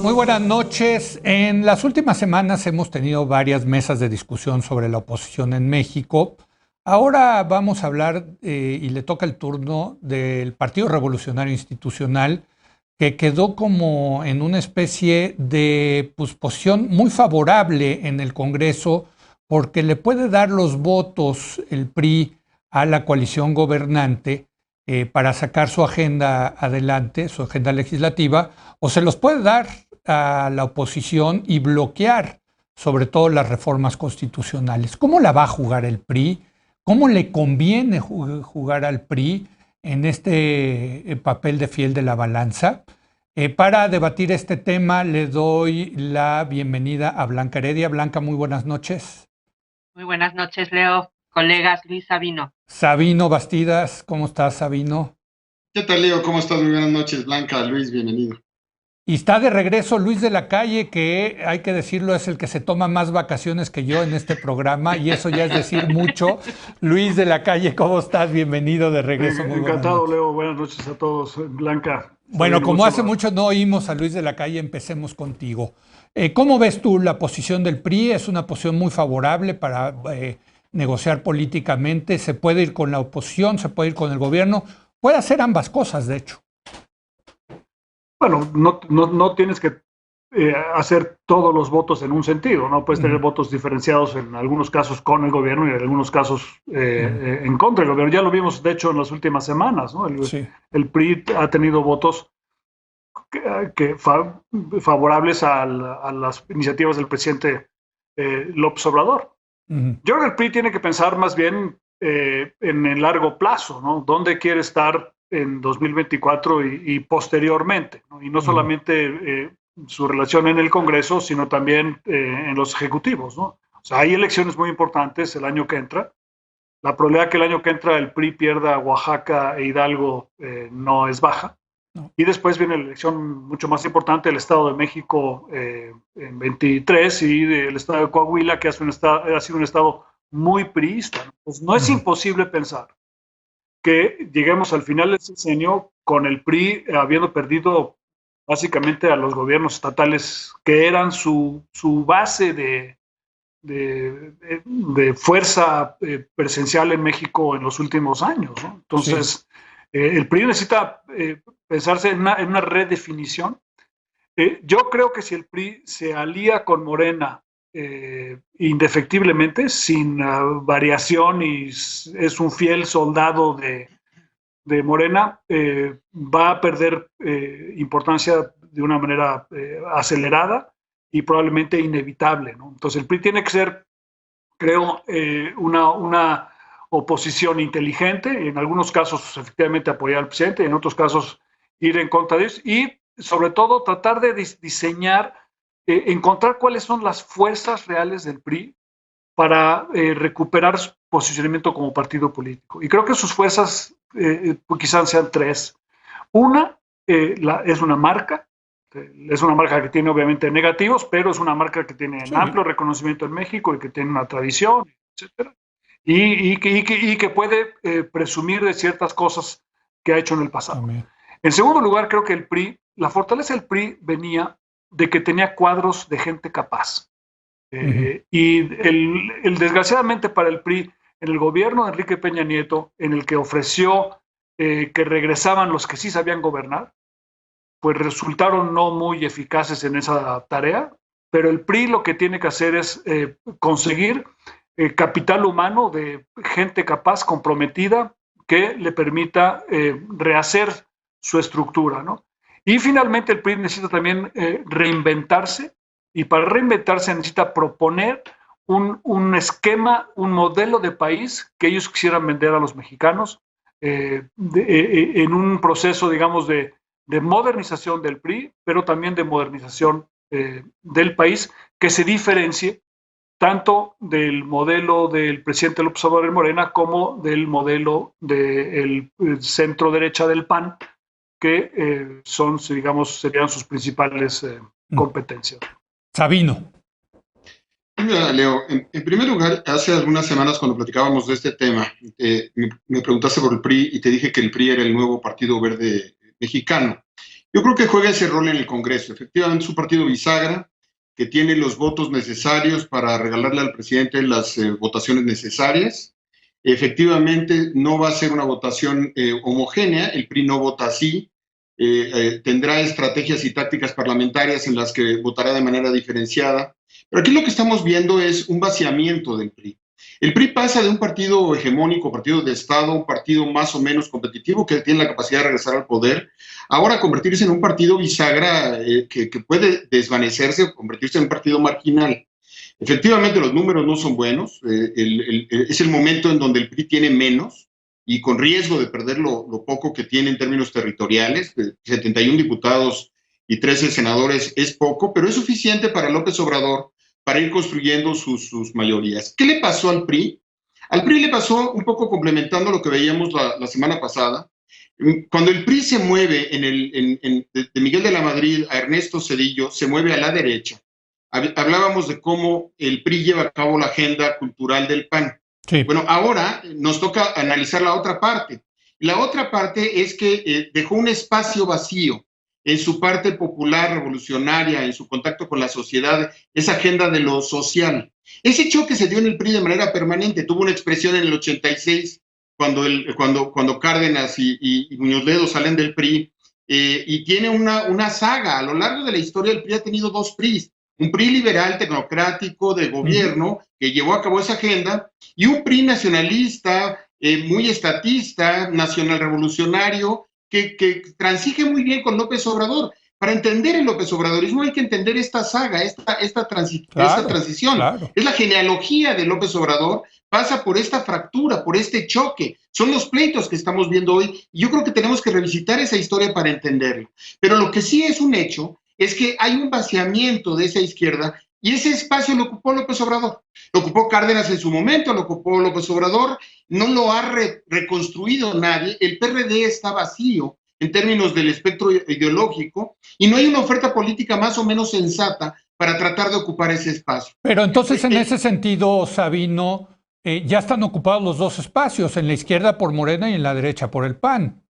Muy buenas noches. En las últimas semanas hemos tenido varias mesas de discusión sobre la oposición en México. Ahora vamos a hablar, y le toca el turno, del Partido Revolucionario Institucional, que quedó como en una especie de posición muy favorable en el Congreso, porque le puede dar los votos el PRI a la coalición gobernante para sacar su agenda adelante, su agenda legislativa, o se los puede dar a la oposición y bloquear sobre todo las reformas constitucionales. ¿Cómo la va a jugar el PRI? ¿Cómo le conviene jugar al PRI en este papel de fiel de la balanza? Para debatir este tema le doy la bienvenida a Blanca Heredia. Blanca, muy buenas noches. Muy buenas noches, Leo. Colegas, Luis Sabino. Sabino Bastidas, ¿cómo estás, Sabino? ¿Qué tal, Leo? ¿Cómo estás? Muy buenas noches, Blanca, Luis, bienvenido. Y está de regreso Luis de la Calle, que hay que decirlo, es el que se toma más vacaciones que yo en este programa, y eso ya es decir mucho. Luis de la Calle, ¿cómo estás? Bienvenido de regreso. Muy buenas Encantado, noches. Leo. Buenas noches a todos. Blanca, está Bueno, bien, como gusto hace saludar. mucho no oímos a Luis de la Calle, empecemos contigo. ¿Cómo ves tú la posición del PRI? Es una posición muy favorable para negociar políticamente. Se puede ir con la oposición, se puede ir con el gobierno. Puede hacer ambas cosas, de hecho. Bueno, no tienes que hacer todos los votos en un sentido, ¿no? Puedes tener votos diferenciados en algunos casos con el gobierno y en algunos casos en contra del gobierno. Ya lo vimos, de hecho, en las últimas semanas, ¿no? Sí. El PRI ha tenido votos favorables a las iniciativas del presidente López Obrador. Yo creo que el PRI tiene que pensar más bien en el largo plazo, ¿no? ¿Dónde quiere estar en 2024 y posteriormente, ¿no? Y no solamente su relación en el Congreso, sino también en los ejecutivos, ¿no? O sea, hay elecciones muy importantes el año que entra. La probabilidad que el año que entra el PRI pierda Oaxaca e Hidalgo no es baja. No. Y después viene la elección mucho más importante, el Estado de México en 23 y el Estado de Coahuila, que ha sido un estado muy priista, ¿no? Pues no es imposible pensar que lleguemos al final del sexenio con el PRI habiendo perdido básicamente a los gobiernos estatales que eran su base de fuerza presencial en México en los últimos años, ¿no? Entonces, el PRI necesita pensarse en una redefinición. Yo creo que si el PRI se alía con Morena indefectiblemente, sin variación, y es un fiel soldado de Morena, va a perder importancia de una manera acelerada y probablemente inevitable, ¿no? Entonces el PRI tiene que ser, creo, una oposición inteligente, y en algunos casos efectivamente apoyar al presidente, y en otros casos ir en contra de ellos, y sobre todo tratar de diseñar, encontrar cuáles son las fuerzas reales del PRI para recuperar su posicionamiento como partido político. Y creo que sus fuerzas quizás sean tres. Una es una marca, es una marca que tiene obviamente negativos, pero es una marca que tiene un amplio reconocimiento en México y que tiene una tradición, etcétera. Y que puede presumir de ciertas cosas que ha hecho en el pasado. También. En segundo lugar, creo que el PRI, la fortaleza del PRI venía de que tenía cuadros de gente capaz. Y desgraciadamente para el PRI, en el gobierno de Enrique Peña Nieto, en el que ofreció que regresaban los que sí sabían gobernar, pues resultaron no muy eficaces en esa tarea, pero el PRI lo que tiene que hacer es conseguir capital humano de gente capaz, comprometida, que le permita rehacer su estructura, ¿no? Y finalmente el PRI necesita también reinventarse, y para reinventarse necesita proponer un esquema, un modelo de país que ellos quisieran vender a los mexicanos en un proceso, digamos, de modernización del PRI, pero también de modernización del país, que se diferencie tanto del modelo del presidente López Obrador en Morena como del modelo del centro derecha del PAN, que son, digamos, serían sus principales competencias. Sabino. Mira, Leo, en primer lugar, hace algunas semanas cuando platicábamos de este tema, me preguntaste por el PRI y te dije que el PRI era el nuevo Partido Verde Mexicano. Yo creo que juega ese rol en el Congreso. Efectivamente, es un partido bisagra que tiene los votos necesarios para regalarle al presidente las votaciones necesarias. Efectivamente, no va a ser una votación homogénea, el PRI no vota así, tendrá estrategias y tácticas parlamentarias en las que votará de manera diferenciada. Pero aquí lo que estamos viendo es un vaciamiento del PRI. El PRI pasa de un partido hegemónico, partido de Estado, un partido más o menos competitivo que tiene la capacidad de regresar al poder, ahora a convertirse en un partido bisagra que puede desvanecerse o convertirse en un partido marginal. Efectivamente, los números no son buenos. Es el momento en donde el PRI tiene menos y con riesgo de perder lo poco que tiene en términos territoriales. 71 diputados y 13 senadores es poco, pero es suficiente para López Obrador para ir construyendo sus mayorías. ¿Qué le pasó al PRI? Al PRI le pasó, un poco complementando lo que veíamos la semana pasada, cuando el PRI se mueve de Miguel de la Madrid a Ernesto Zedillo, se mueve a la derecha. Hablábamos de cómo el PRI lleva a cabo la agenda cultural del PAN. Sí. Bueno, ahora nos toca analizar la otra parte. La otra parte es que dejó un espacio vacío en su parte popular, revolucionaria, en su contacto con la sociedad, esa agenda de lo social. Ese choque se dio en el PRI de manera permanente, tuvo una expresión en el 86, cuando Cárdenas y Muñoz Ledo salen del PRI, y tiene una saga. A lo largo de la historia el PRI ha tenido dos PRIs, un PRI liberal, tecnocrático, de gobierno, que llevó a cabo esa agenda, y un PRI nacionalista, muy estatista, nacional revolucionario, que transige muy bien con López Obrador. Para entender el López Obradorismo hay que entender esta saga, esta transición. Claro. Es la genealogía de López Obrador, pasa por esta fractura, por este choque. Son los pleitos que estamos viendo hoy, y yo creo que tenemos que revisitar esa historia para entenderlo. Pero lo que sí es un hecho es que hay un vaciamiento de esa izquierda, y ese espacio lo ocupó López Obrador. Lo ocupó Cárdenas en su momento, lo ocupó López Obrador, no lo ha reconstruido nadie. El PRD está vacío en términos del espectro ideológico, y no hay una oferta política más o menos sensata para tratar de ocupar ese espacio. Pero entonces, en ese sentido, Sabino, ya están ocupados los dos espacios, en la izquierda por Morena y en la derecha por el PAN.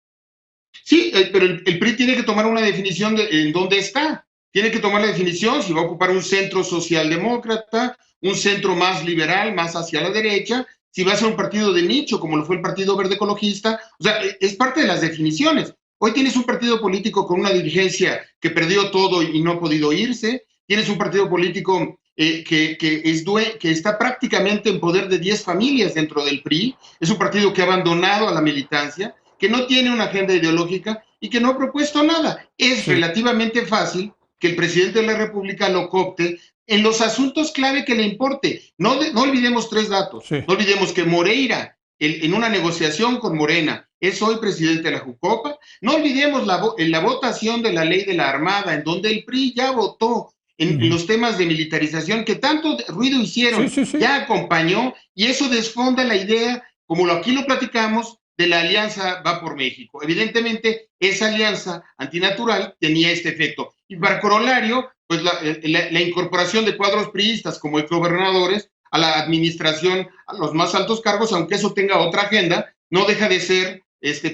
Sí, pero el PRI tiene que tomar una definición de en dónde está. Tiene que tomar la definición si va a ocupar un centro socialdemócrata, un centro más liberal, más hacia la derecha, si va a ser un partido de nicho, como lo fue el Partido Verde Ecologista. O sea, es parte de las definiciones. Hoy tienes un partido político con una dirigencia que perdió todo y no ha podido irse. Tienes un partido político que está prácticamente en poder de 10 familias dentro del PRI. Es un partido que ha abandonado a la militancia, que no tiene una agenda ideológica y que no ha propuesto nada. Es relativamente fácil que el presidente de la República lo coopte en los asuntos clave que le importe. No olvidemos tres datos. Sí. No olvidemos que Moreira, en una negociación con Morena, es hoy presidente de la Jucopa. No olvidemos la votación de la ley de la Armada, en donde el PRI ya votó en los temas de militarización que tanto ruido hicieron, ya acompañó, y eso desfonda la idea, como aquí lo platicamos, de la alianza Va por México. Evidentemente, esa alianza antinatural tenía este efecto. Y para corolario, pues la incorporación de cuadros priistas como exgobernadores a la administración, a los más altos cargos, aunque eso tenga otra agenda, no deja de ser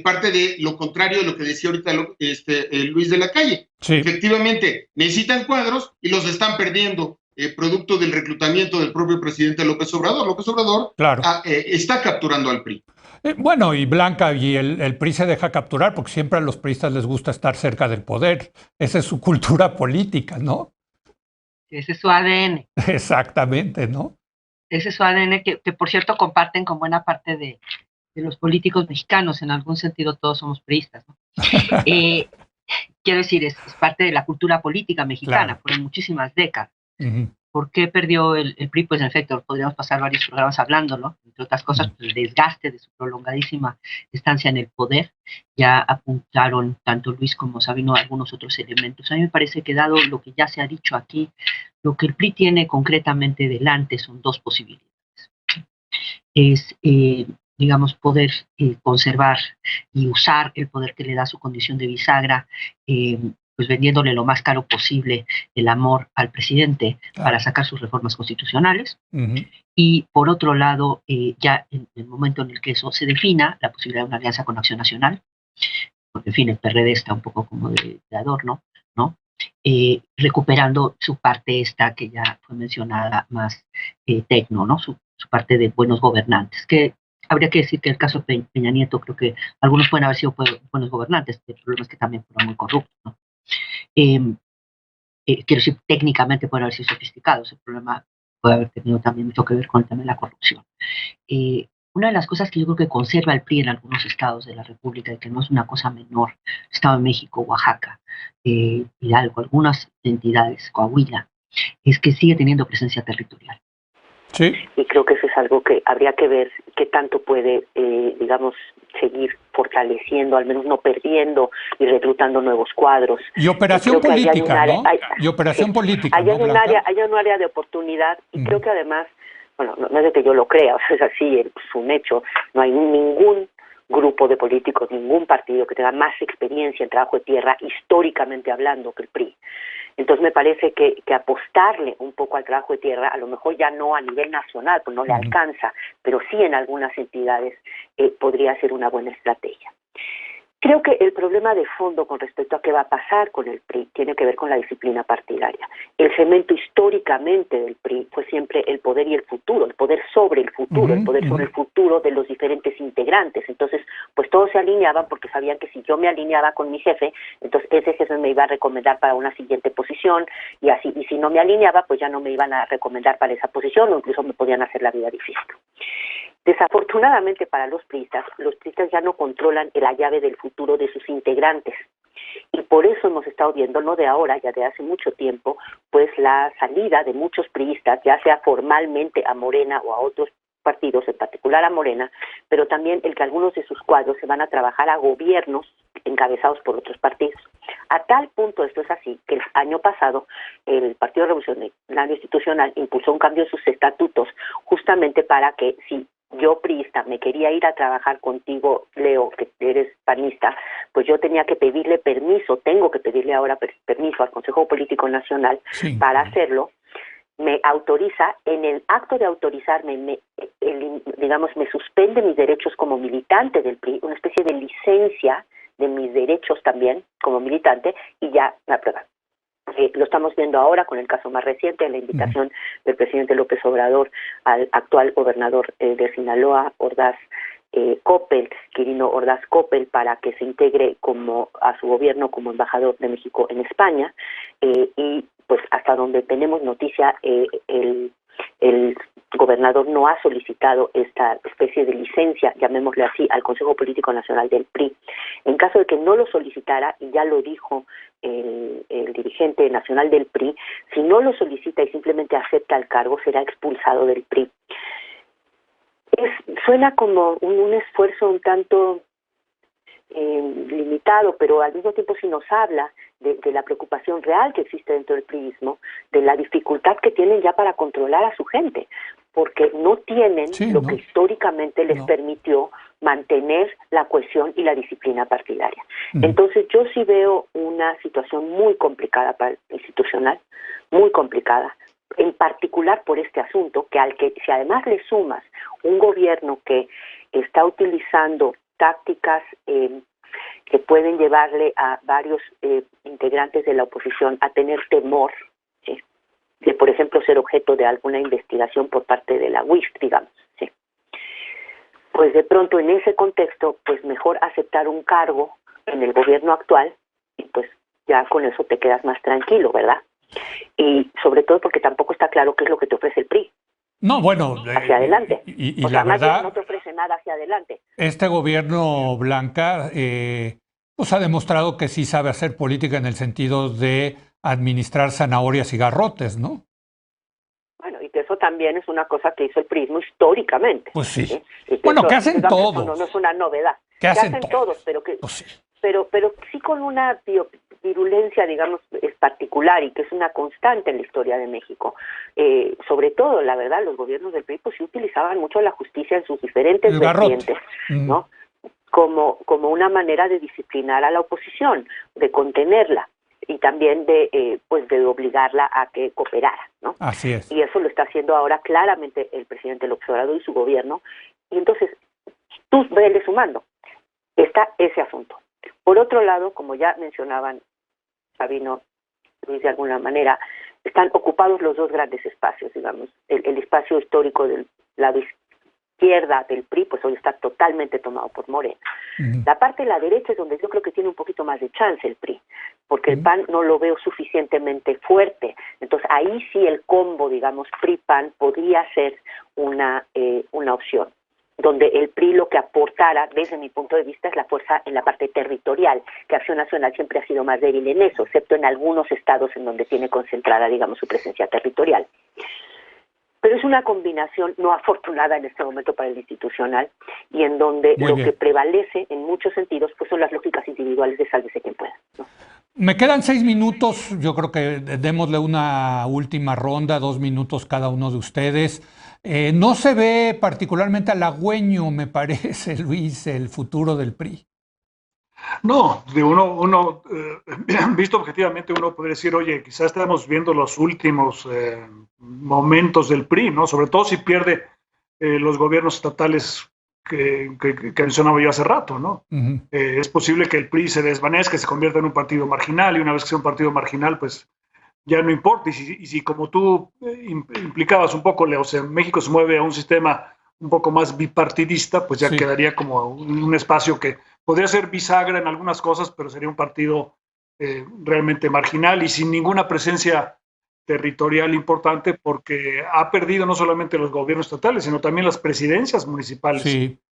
parte de lo contrario de lo que decía ahorita Luis de la Calle. Sí. Efectivamente, necesitan cuadros y los están perdiendo, producto del reclutamiento del propio presidente López Obrador. López Obrador está capturando al PRI. Bueno, y Blanca y el PRI se deja capturar porque siempre a los priistas les gusta estar cerca del poder. Esa es su cultura política, ¿no? Ese es su ADN. Exactamente, ¿no? Ese es su ADN que por cierto, comparten con buena parte de los políticos mexicanos. En algún sentido, todos somos priistas, ¿no? Quiero decir, es parte de la cultura política mexicana por muchísimas décadas. ¿Por qué perdió el PRI? Pues en efecto, podríamos pasar varios programas hablándolo, entre otras cosas, el desgaste de su prolongadísima estancia en el poder. Ya apuntaron tanto Luis como Sabino algunos otros elementos. A mí me parece que, dado lo que ya se ha dicho aquí, lo que el PRI tiene concretamente delante son dos posibilidades. Es, digamos, poder conservar y usar el poder que le da su condición de bisagra, pues vendiéndole lo más caro posible el amor al presidente para sacar sus reformas constitucionales. Y por otro lado, ya en el momento en el que eso se defina, la posibilidad de una alianza con Acción Nacional, porque en fin, el PRD está un poco como de adorno, ¿no? Recuperando su parte esta que ya fue mencionada más tecno, ¿no? Su parte de buenos gobernantes, que habría que decir que el caso de Peña Nieto, creo que algunos pueden haber sido buenos gobernantes, el problema es que también fueron muy corruptos, ¿no? Quiero decir, técnicamente pueden haber sido sofisticados, el problema puede haber tenido también mucho que ver con el tema de la corrupción. Una de las cosas que yo creo que conserva el PRI en algunos estados de la República, y que no es una cosa menor, Estado de México, Oaxaca, Hidalgo, algunas entidades, Coahuila, es que sigue teniendo presencia territorial. Sí. Y creo que eso es algo que habría que ver qué tanto puede, digamos, seguir fortaleciendo, al menos no perdiendo y reclutando nuevos cuadros. Y operación política, ¿no? Y operación política, hay un área de oportunidad y creo que además, bueno, no es de que yo lo crea, o sea, es así, es un hecho, no hay ningún grupo de políticos, ningún partido que tenga más experiencia en trabajo de tierra, históricamente hablando, que el PRI. Entonces me parece que apostarle un poco al trabajo de tierra, a lo mejor ya no a nivel nacional, pues no le alcanza, pero sí en algunas entidades podría ser una buena estrategia. Creo que el problema de fondo con respecto a qué va a pasar con el PRI tiene que ver con la disciplina partidaria. El cemento históricamente del PRI fue siempre el poder y el futuro, el poder sobre el futuro, el poder sobre el futuro de los diferentes integrantes. Entonces, pues todos se alineaban porque sabían que si yo me alineaba con mi jefe, entonces ese jefe me iba a recomendar para una siguiente posición y así. Y si no me alineaba, pues ya no me iban a recomendar para esa posición o incluso me podían hacer la vida difícil. Desafortunadamente para los priistas ya no controlan la llave del futuro de sus integrantes. Y por eso hemos estado viendo, no de ahora, ya de hace mucho tiempo, pues la salida de muchos priistas, ya sea formalmente a Morena o a otros partidos, en particular a Morena, pero también el que algunos de sus cuadros se van a trabajar a gobiernos encabezados por otros partidos. A tal punto esto es así que el año pasado el Partido Revolucionario Institucional impulsó un cambio en sus estatutos justamente para que si yo priista me quería ir a trabajar contigo, Leo, que eres panista, pues yo tenía que pedirle permiso, tengo que pedirle ahora permiso al Consejo Político Nacional para hacerlo. Me autoriza, en el acto de autorizarme, me suspende mis derechos como militante del PRI, una especie de licencia de mis derechos también como militante, y ya me aprueban. Lo estamos viendo ahora con el caso más reciente, la invitación del presidente López Obrador al actual gobernador de Sinaloa, Quirino Ordaz Coppel, para que se integre a su gobierno como embajador de México en España, y pues hasta donde tenemos noticia, el gobernador no ha solicitado esta especie de licencia, llamémosle así, al Consejo Político Nacional del PRI. En caso de que no lo solicitara, y ya lo dijo el dirigente nacional del PRI, si no lo solicita y simplemente acepta el cargo, será expulsado del PRI. Suena como un esfuerzo un tanto limitado, pero al mismo tiempo sí nos habla de la preocupación real que existe dentro del priismo, de la dificultad que tienen ya para controlar a su gente, porque no tienen que históricamente les permitió mantener la cohesión y la disciplina partidaria. Entonces yo sí veo una situación muy complicada para el institucional, muy complicada, en particular por este asunto, que al que si además le sumas un gobierno que está utilizando tácticas que pueden llevarle a varios integrantes de la oposición a tener temor, ¿sí?, de, por ejemplo, ser objeto de alguna investigación por parte de la UIF, digamos, ¿sí?, pues de pronto en ese contexto, pues mejor aceptar un cargo en el gobierno actual y pues ya con eso te quedas más tranquilo, ¿verdad? Y sobre todo porque tampoco está claro qué es lo que te ofrece el PRI. No, bueno, hacia adelante. Y o sea, la verdad, no te ofrece nada hacia adelante. Este gobierno Blanca pues ha demostrado que sí sabe hacer política en el sentido de administrar zanahorias y garrotes, ¿no? Bueno, y que eso también es una cosa que hizo el PRIismo históricamente. Pues sí. ¿Sí? Bueno, eso, ¿qué hacen todos? No es una novedad. ¿Qué hacen todos? Pero pues sí. Pero sí con una virulencia, digamos, es particular y que es una constante en la historia de México. Sobre todo, la verdad, los gobiernos del PRI pues sí utilizaban mucho la justicia en sus diferentes vertientes, ¿no? Como una manera de disciplinar a la oposición, de contenerla y también de obligarla a que cooperara, ¿no? Así es. Y eso lo está haciendo ahora claramente el presidente López Obrador y su gobierno. Y entonces, tú vele sumando, está ese asunto. Por otro lado, como ya mencionaban Sabino, Luis, de alguna manera, están ocupados los dos grandes espacios, digamos. El espacio histórico del lado izquierda del PRI, pues hoy está totalmente tomado por Morena. La parte de la derecha es donde yo creo que tiene un poquito más de chance el PRI, porque el PAN no lo veo suficientemente fuerte. Entonces ahí sí el combo, digamos, PRI-PAN podría ser una opción, donde el PRI lo que aportara, desde mi punto de vista, es la fuerza en la parte territorial, que Acción Nacional siempre ha sido más débil en eso, excepto en algunos estados en donde tiene concentrada, digamos, su presencia territorial. Pero es una combinación no afortunada en este momento para el institucional, y en donde que prevalece en muchos sentidos pues son las lógicas individuales de sálvese quien pueda, ¿no? Me quedan 6 minutos, yo creo que démosle una última ronda, 2 minutos cada uno de ustedes. No se ve particularmente halagüeño, me parece, Luis, el futuro del PRI. No, visto objetivamente, uno podría decir, oye, quizás estamos viendo los últimos momentos del PRI, ¿no? Sobre todo si pierde los gobiernos estatales que mencionaba yo hace rato, ¿no? Es posible que el PRI se desvanezca, que se convierta en un partido marginal, y una vez que sea un partido marginal, pues ya no importa. Y si como tú implicabas un poco, Leo, o sea, México se mueve a un sistema un poco más bipartidista, pues ya quedaría como un espacio que podría ser bisagra en algunas cosas, pero sería un partido realmente marginal y sin ninguna presencia territorial importante, porque ha perdido no solamente los gobiernos estatales, sino también las presidencias municipales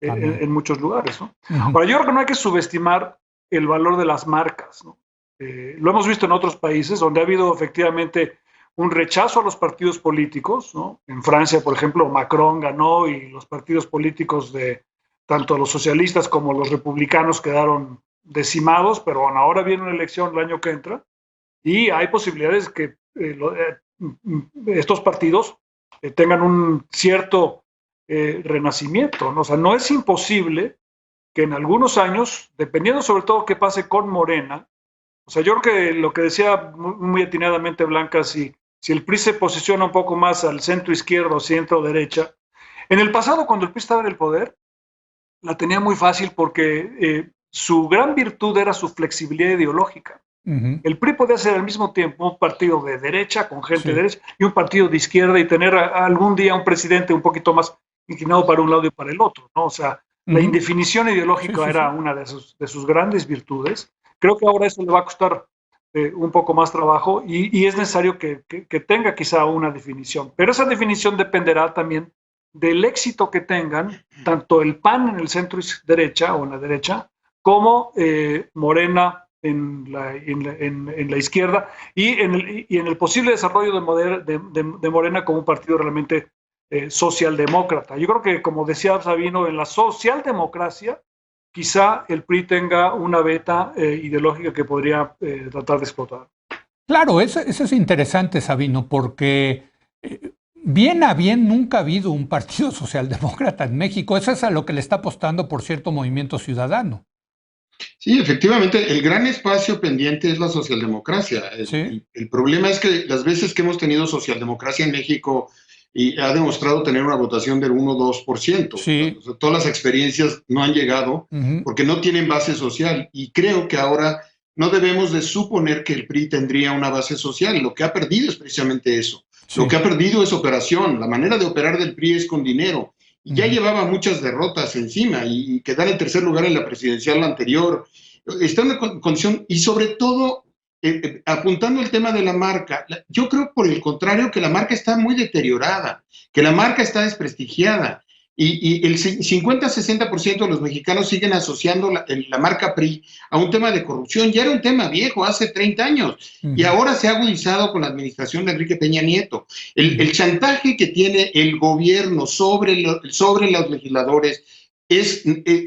en muchos lugares, ¿no? Ahora, yo creo que no hay que subestimar el valor de las marcas, ¿no? Lo hemos visto en otros países donde ha habido efectivamente un rechazo a los partidos políticos, ¿no? En Francia, por ejemplo, Macron ganó y los partidos políticos de tanto los socialistas como los republicanos quedaron decimados, pero bueno, ahora viene una elección el año que entra y hay posibilidades que estos partidos tengan un cierto renacimiento, ¿no? O sea, no es imposible que en algunos años, dependiendo sobre todo qué pase con Morena, o sea, yo creo que lo que decía muy atinadamente Blanca, si el PRI se posiciona un poco más al centro izquierdo o centro derecha, en el pasado cuando el PRI estaba en el poder, la tenía muy fácil porque su gran virtud era su flexibilidad ideológica. El PRI podía ser al mismo tiempo un partido de derecha, con gente de derecha, y un partido de izquierda, y tener algún día un presidente un poquito más inclinado para un lado y para el otro, ¿no? O sea, la indefinición ideológica era una de sus grandes virtudes. Creo que ahora eso le va a costar un poco más trabajo y es necesario que tenga quizá una definición. Pero esa definición dependerá también del éxito que tengan tanto el PAN en el centro derecha o en la derecha, como Morena en la izquierda y en el posible desarrollo de Morena como un partido realmente socialdemócrata. Yo creo que, como decía Sabino, en la socialdemocracia quizá el PRI tenga una beta ideológica que podría tratar de explotar. Claro, eso es interesante, Sabino, porque bien a bien nunca ha habido un partido socialdemócrata en México. Eso es a lo que le está apostando, por cierto, Movimiento Ciudadano. Sí, efectivamente, el gran espacio pendiente es la socialdemocracia. El problema es que las veces que hemos tenido socialdemocracia en México y ha demostrado tener una votación del 1-2%. O sea, todas las experiencias no han llegado porque no tienen base social, y creo que ahora no debemos de suponer que el PRI tendría una base social. Lo que ha perdido es precisamente eso. Lo que ha perdido es operación. La manera de operar del PRI es con dinero. Y ya llevaba muchas derrotas encima y quedar en tercer lugar en la presidencial anterior. Está en una condición, y sobre todo, apuntando el tema de la marca, yo creo por el contrario que la marca está muy deteriorada, que la marca está desprestigiada, y el 50-60% de los mexicanos siguen asociando la marca PRI a un tema de corrupción. Ya era un tema viejo, hace 30 años, y ahora se ha agudizado con la administración de Enrique Peña Nieto. El chantaje que tiene el gobierno sobre los legisladores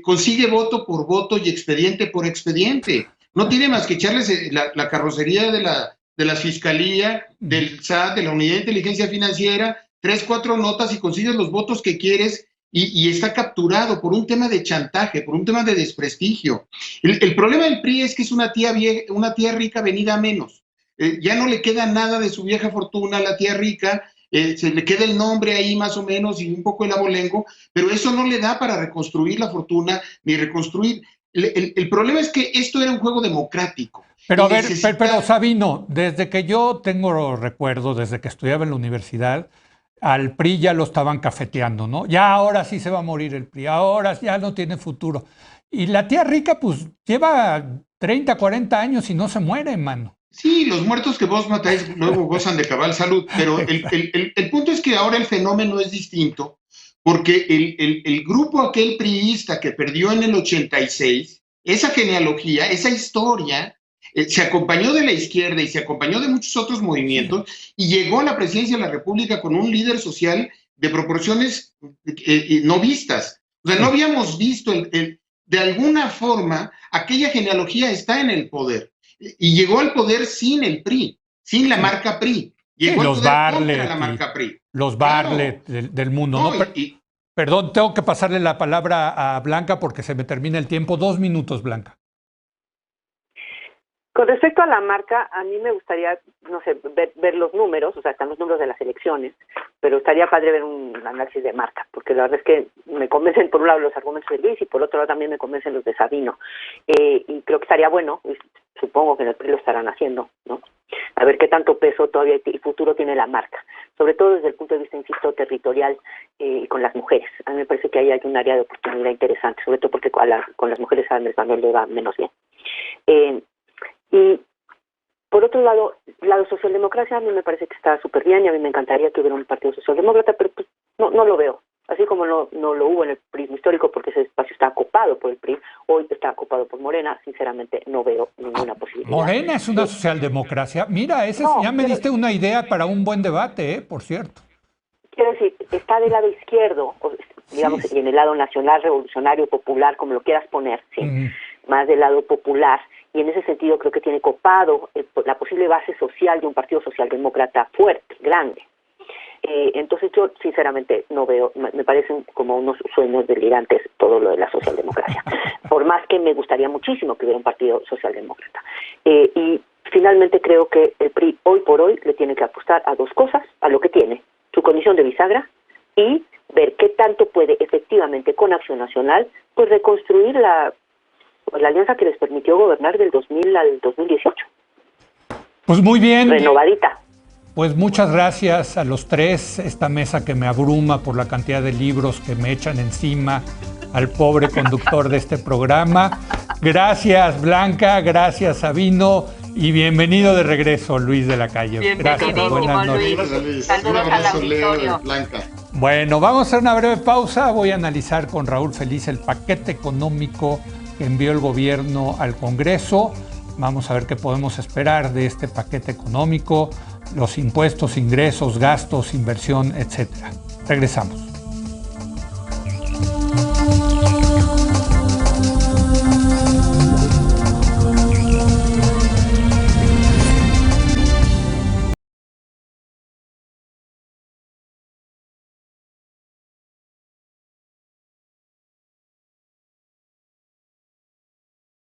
consigue voto por voto y expediente por expediente. No tiene más que echarles la carrocería de la Fiscalía, del SAT, de la Unidad de Inteligencia Financiera, 3-4 notas y consigues los votos que quieres, y está capturado por un tema de chantaje, por un tema de desprestigio. El problema del PRI es que es una tía rica venida a menos. Ya no le queda nada de su vieja fortuna a la tía rica, se le queda el nombre ahí más o menos y un poco el abolengo, pero eso no le da para reconstruir la fortuna ni reconstruir. El problema es que esto era un juego democrático. Pero a ver, pero Sabino, desde que yo tengo recuerdo, desde que estudiaba en la universidad, al PRI ya lo estaban cafeteando, ¿no? Ya ahora sí se va a morir el PRI, ahora ya no tiene futuro. Y la tía Rica, pues, lleva 30, 40 años y no se muere, mano. Sí, los muertos que vos matáis luego gozan de cabal salud, pero el punto es que ahora el fenómeno es distinto, porque el grupo aquel priista que perdió en el 86, esa genealogía, esa historia, se acompañó de la izquierda y se acompañó de muchos otros movimientos y llegó a la presidencia de la República con un líder social de proporciones no vistas. O sea, no habíamos visto, de alguna forma, aquella genealogía está en el poder. Y llegó al poder sin el PRI, sin la marca PRI. Llegó al poder contra la marca PRI. Los Bartlett del mundo, ¿no? Perdón, tengo que pasarle la palabra a Blanca porque se me termina el tiempo. 2 minutos, Blanca. Con respecto a la marca, a mí me gustaría, no sé, ver los números, o sea, están los números de las elecciones, pero estaría padre ver un análisis de marca, porque la verdad es que me convencen por un lado los argumentos de Luis y por otro lado también me convencen los de Sabino. Y creo que estaría bueno, supongo que en el PRI lo estarán haciendo, ¿no? A ver qué tanto peso todavía y futuro tiene la marca, sobre todo desde el punto de vista, insisto, territorial y con las mujeres. A mí me parece que ahí hay un área de oportunidad interesante, sobre todo porque con las mujeres a Andrés Manuel le va menos bien. Y por otro lado, la socialdemocracia a mí me parece que está súper bien y a mí me encantaría que hubiera un partido socialdemócrata, pero pues, no lo veo. Así como no lo hubo en el PRI histórico porque ese espacio está ocupado por el PRI, hoy está ocupado por Morena, sinceramente no veo ninguna posibilidad. Morena es una socialdemocracia. Mira, ya me diste una idea para un buen debate, por cierto. Quiero decir, está del lado izquierdo, digamos, sí. Y en el lado nacional, revolucionario, popular, como lo quieras poner, ¿sí? Más del lado popular, y en ese sentido creo que tiene copado la posible base social de un partido socialdemócrata fuerte, grande. Entonces yo sinceramente no veo, me parecen como unos sueños delirantes todo lo de la socialdemocracia, por más que me gustaría muchísimo que hubiera un partido socialdemócrata. Y finalmente creo que el PRI hoy por hoy le tiene que apostar a 2 cosas, a lo que tiene, su condición de bisagra y ver qué tanto puede efectivamente con Acción Nacional pues reconstruir la alianza que les permitió gobernar del 2000 al 2018. Pues muy bien. Renovadita. Pues muchas gracias a los 3, esta mesa que me abruma por la cantidad de libros que me echan encima al pobre conductor de este programa. Gracias Blanca, gracias Sabino y bienvenido de regreso Luis de la Calle. Gracias, buenas noches. Luis. Saludos al auditorio. Blanca. Bueno, vamos a hacer una breve pausa. Voy a analizar con Raúl Feliz el paquete económico que envió el gobierno al Congreso. Vamos a ver qué podemos esperar de este paquete económico, los impuestos, ingresos, gastos, inversión, etcétera. Regresamos.